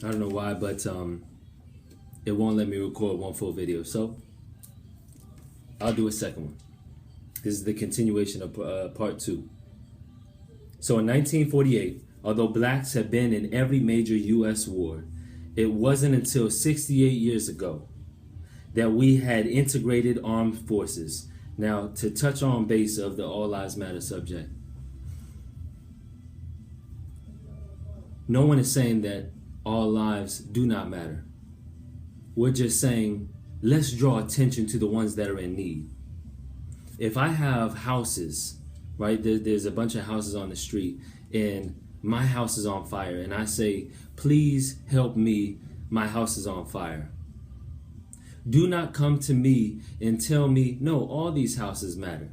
I don't know why, but it won't let me record one full video. So I'll do a second one. This is the continuation of part 2. So in 1948, although blacks had been in every major U.S. war, it wasn't until 68 years ago that we had integrated armed forces. Now, to touch on base of the All Lives Matter subject, no one is saying that all lives do not matter. We're just saying, let's draw attention to the ones that are in need. If I have houses, right, there's a bunch of houses on the street, and my house is on fire, and I say, please help me, my house is on fire. Do not come to me and tell me, no, all these houses matter.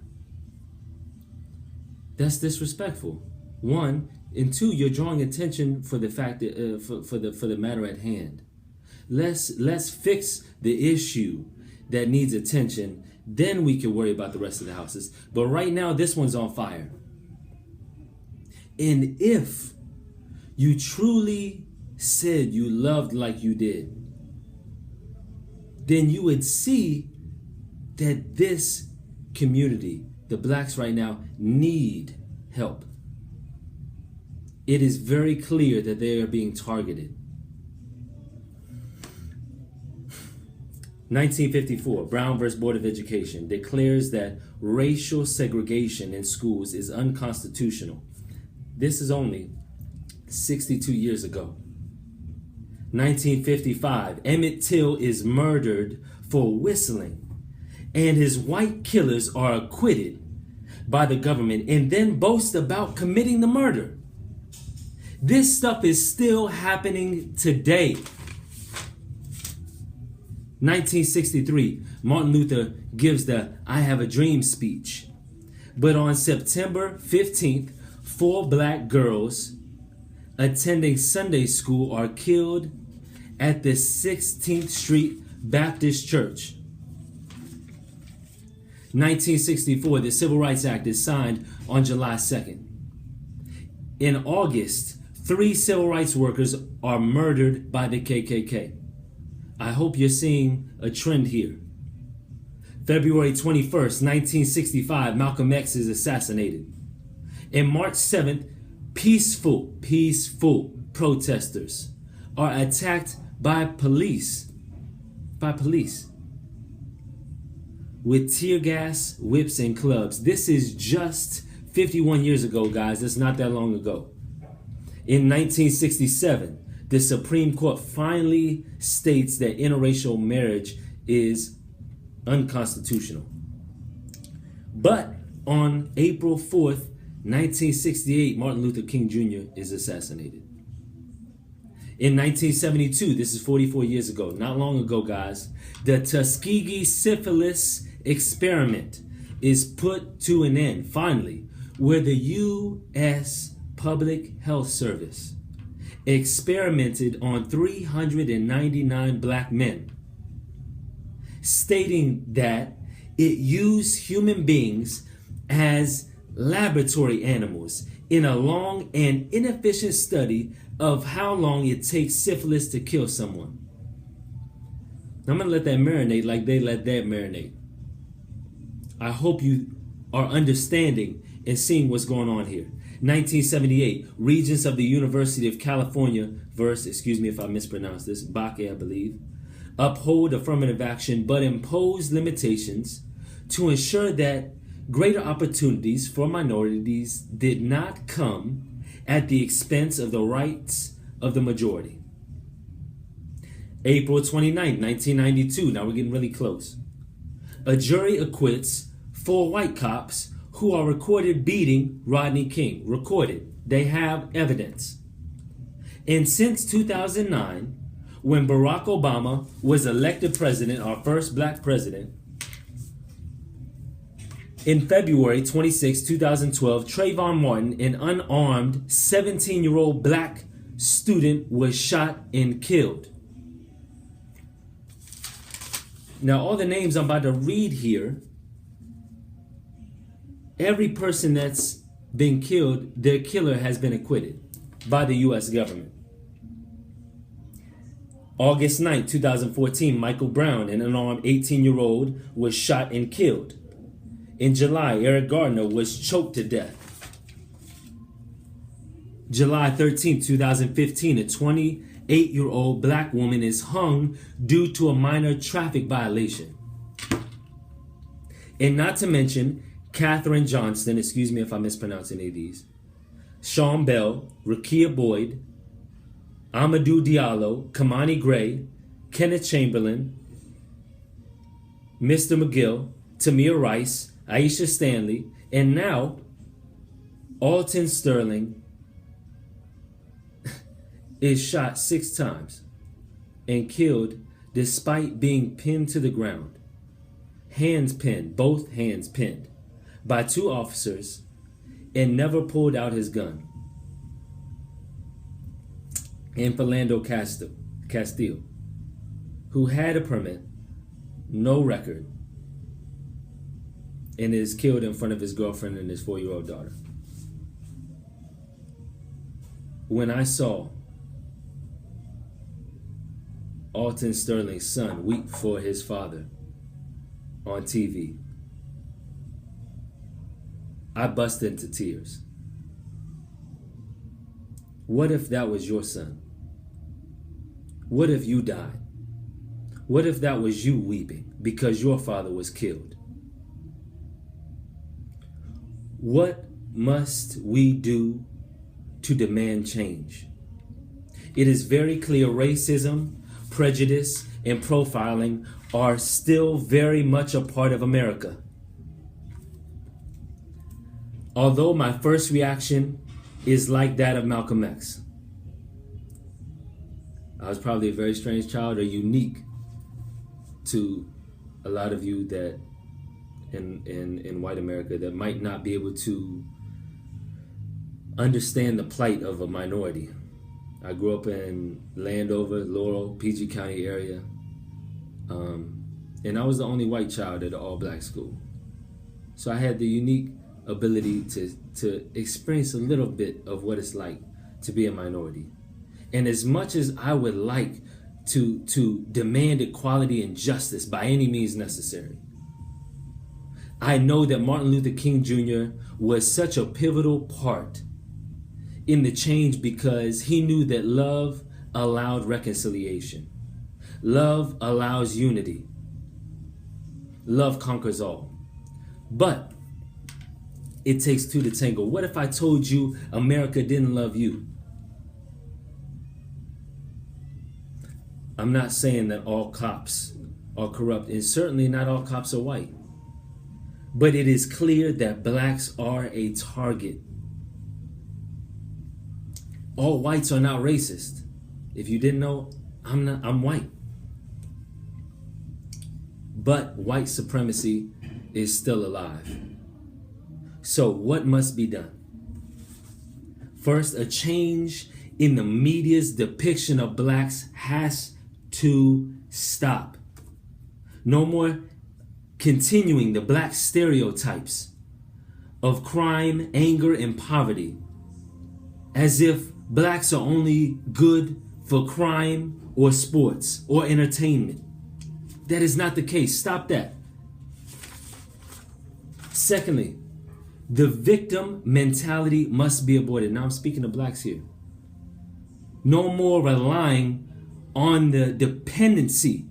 That's disrespectful. 1, and 2, you're drawing attention for the fact that for the matter at hand. Let's fix the issue that needs attention. Then we can worry about the rest of the houses. But right now, this one's on fire. And if you truly said you loved like you did, then you would see that this community, the blacks right now, need help. It is very clear that they are being targeted. 1954, Brown versus Board of Education declares that racial segregation in schools is unconstitutional. This is only 62 years ago. 1955, Emmett Till is murdered for whistling, and his white killers are acquitted by the government and then boast about committing the murder. This stuff is still happening today. 1963, Martin Luther gives the I Have a Dream speech. But on September 15th, 4 black girls attending Sunday school are killed at the 16th Street Baptist Church. 1964, the Civil Rights Act is signed on July 2nd. In August, 3 civil rights workers are murdered by the KKK. I hope you're seeing a trend here. February 21st, 1965, Malcolm X is assassinated. And March 7th, peaceful protesters are attacked by police with tear gas, whips, and clubs. This is just 51 years ago, guys. That's not that long ago. In 1967, the Supreme Court finally states that interracial marriage is unconstitutional. But on April 4th, 1968, Martin Luther King Jr. is assassinated. In 1972, this is 44 years ago, not long ago, guys, the Tuskegee syphilis experiment is put to an end, finally, where the U.S. Public Health Service experimented on 399 black men, stating that it used human beings as laboratory animals in a long and inefficient study of how long it takes syphilis to kill someone. I'm going to let that marinate like they let that marinate. I hope you are understanding and seeing what's going on here. 1978, Regents of the University of California versus, excuse me if I mispronounce this, Bakke, I believe, uphold affirmative action but impose limitations to ensure that greater opportunities for minorities did not come at the expense of the rights of the majority. April 29, 1992, now we're getting really close. A jury acquits 4 white cops who are recorded beating Rodney King. Recorded. They have evidence. And since 2009, when Barack Obama was elected president, our first black president, in February 26, 2012, Trayvon Martin, an unarmed 17-year-old black student, was shot and killed. Now, all the names I'm about to read here, every person that's been killed, their killer has been acquitted by the U.S. government. August 9, 2014, Michael Brown, an unarmed 18-year-old, was shot and killed. In July, Eric Gardner was choked to death. July 13, 2015, a 28-year-old black woman is hung due to a minor traffic violation. And not to mention, Katherine Johnston, excuse me if I mispronounce any of these, Sean Bell, Rekia Boyd, Amadou Diallo, Kamani Gray, Kenneth Chamberlain, Mr. McGill, Tamir Rice, Aisha Stanley, and now Alton Sterling is shot 6 times and killed despite being pinned to the ground. Hands pinned, both hands pinned, by 2 officers, and never pulled out his gun. And Philando Castile, who had a permit, no record, and is killed in front of his girlfriend and his 4-year-old daughter. When I saw Alton Sterling's son weep for his father on TV, I busted into tears. What if that was your son? What if you died? What if that was you weeping because your father was killed? What must we do to demand change? It is very clear racism, prejudice, and profiling are still very much a part of America. Although my first reaction is like that of Malcolm X. I was probably a very strange child, or unique to a lot of you that in white America that might not be able to understand the plight of a minority. I grew up in Landover, Laurel, PG County area, and I was the only white child at an all-black school. So I had the unique ability to experience a little bit of what it's like to be a minority. And as much as I would like to demand equality and justice by any means necessary, I know that Martin Luther King Jr. was such a pivotal part in the change because he knew that love allowed reconciliation. Love allows unity. Love conquers all. But it takes 2 to tango. What if I told you America didn't love you? I'm not saying that all cops are corrupt, and certainly not all cops are white. But it is clear that blacks are a target. All whites are not racist. If you didn't know, I'm white. But white supremacy is still alive. So what must be done? First, a change in the media's depiction of blacks has to stop. No more continuing the black stereotypes of crime, anger, and poverty, as if blacks are only good for crime or sports or entertainment. That is not the case. Stop that. Secondly, the victim mentality must be aborted. Now I'm speaking to blacks here. No more relying on the dependency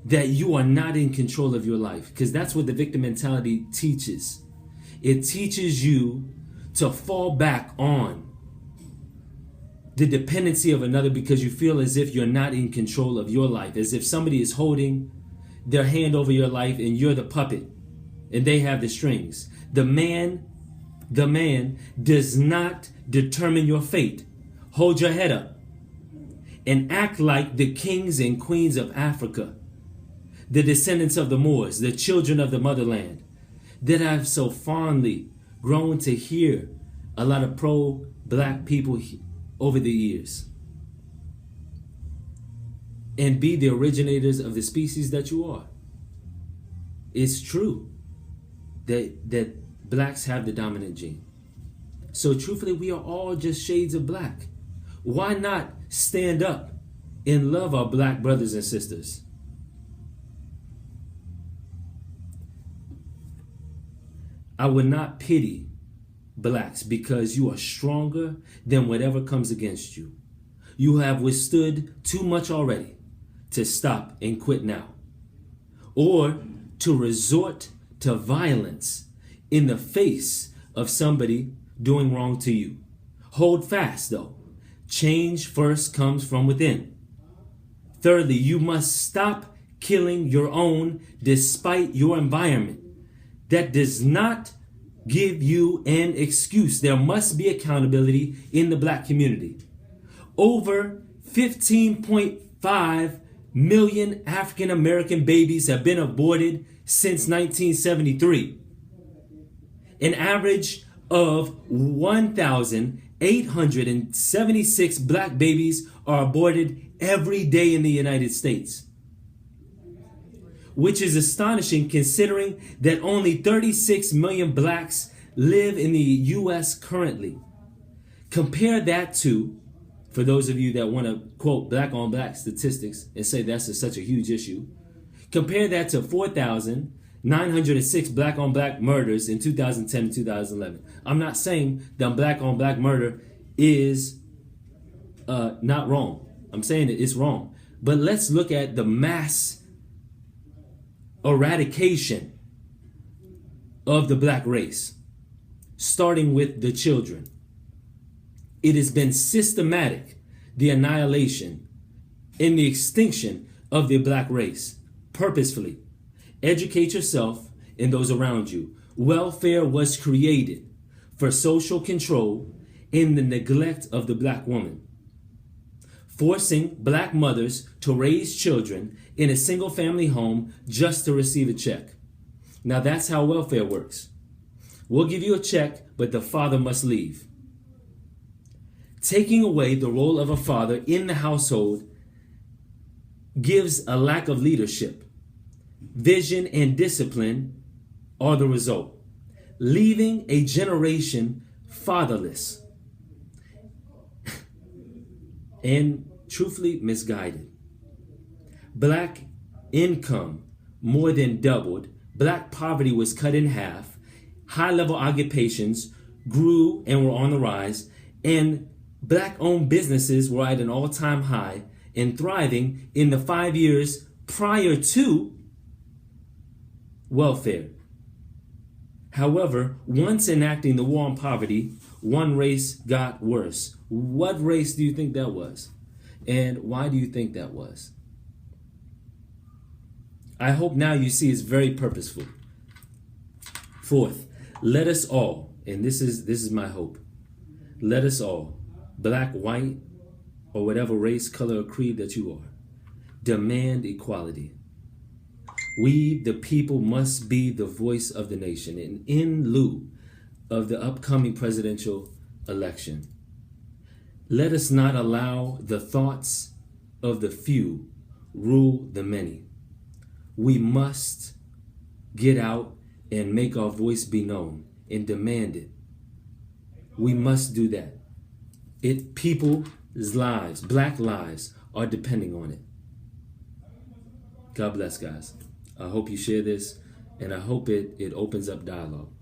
that you are not in control of your life, because that's what the victim mentality teaches. It teaches you to fall back on the dependency of another because you feel as if you're not in control of your life, as if somebody is holding their hand over your life and you're the puppet and they have the strings. The man does not determine your fate. Hold your head up and act like the kings and queens of Africa, the descendants of the Moors, the children of the motherland, that I've so fondly grown to hear a lot of pro-black people over the years. And be the originators of the species that you are. It's true that blacks have the dominant gene. So truthfully, we are all just shades of black. Why not stand up and love our black brothers and sisters. I would not pity blacks because you are stronger than whatever comes against you. You have withstood too much already to stop and quit now, or to resort to violence in the face of somebody doing wrong to you. Hold fast though. Change first comes from within. Thirdly, you must stop killing your own despite your environment. That does not give you an excuse. There must be accountability in the black community. Over 15.5 million African American babies have been aborted since 1973. An average of 1,876 black babies are aborted every day in the United States, which is astonishing considering that only 36 million blacks live in the U.S. currently. Compare that to, for those of you that want to quote black on black statistics and say that's such a huge issue, compare that to 4,906 black on black murders in 2010 and 2011. I'm not saying that black on black murder is not wrong. I'm saying that it's wrong. But let's look at the mass eradication of the black race, starting with the children. It has been systematic, the annihilation and the extinction of the black race, purposefully. Educate yourself and those around you. Welfare was created for social control in the neglect of the black woman, forcing black mothers to raise children in a single family home just to receive a check. Now that's how welfare works. We'll give you a check, but the father must leave. Taking away the role of a father in the household gives a lack of leadership. Vision and discipline are the result, leaving a generation fatherless and truthfully misguided. Black income more than doubled. Black poverty was cut in half. High-level occupations grew and were on the rise, and black-owned businesses were at an all-time high and thriving in the 5 years prior to welfare. However, once enacting the war on poverty, one race got worse. What race do you think that was? And why do you think that was? I hope now you see it's very purposeful. Fourth, let us all, and this is my hope, let us all, black, white, or whatever race, color, or creed that you are, demand equality. We, the people, must be the voice of the nation. And in lieu of the upcoming presidential election, let us not allow the thoughts of the few rule the many. We must get out and make our voice be known and demand it. We must do that. People's lives, black lives, are depending on it. God bless, guys. I hope you share this, and I hope it opens up dialogue.